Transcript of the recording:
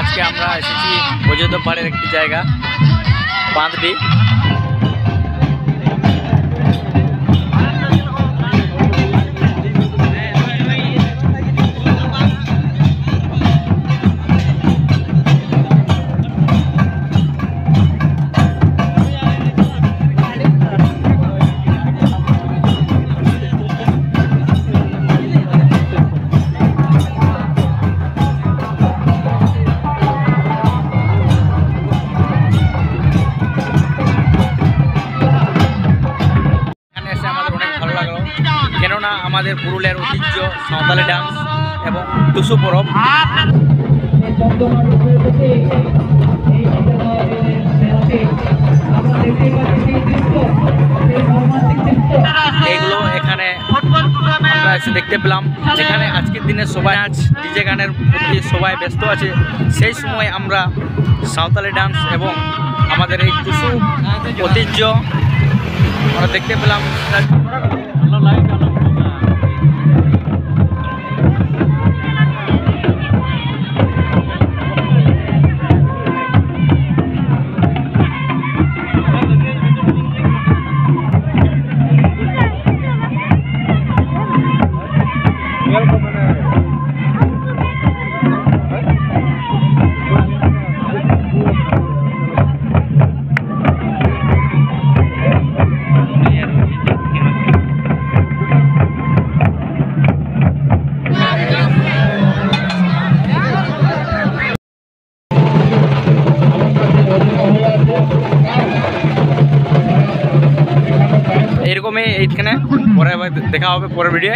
আজকে আমরা এসেছি অযোধ্যা পাহাড়ের একটি জায়গা বাঁধডি। কেননা আমাদের পুরুলিয়ার ঐতিহ্য সাঁওতালি ডান্স এবং টুসু পরব, এইগুলো এখানে আমরা এসে দেখতে পেলাম। যেখানে আজকের দিনে সবাই আজ ডিজে গানের প্রতি সবাই ব্যস্ত আছে, সেই সময় আমরা সাঁওতালি ডান্স এবং আমাদের এই টুসু ঐতিহ্য আমরা দেখতে পেলাম। এরকমই এইখানে পরে দেখা হবে পরের ভিডিও।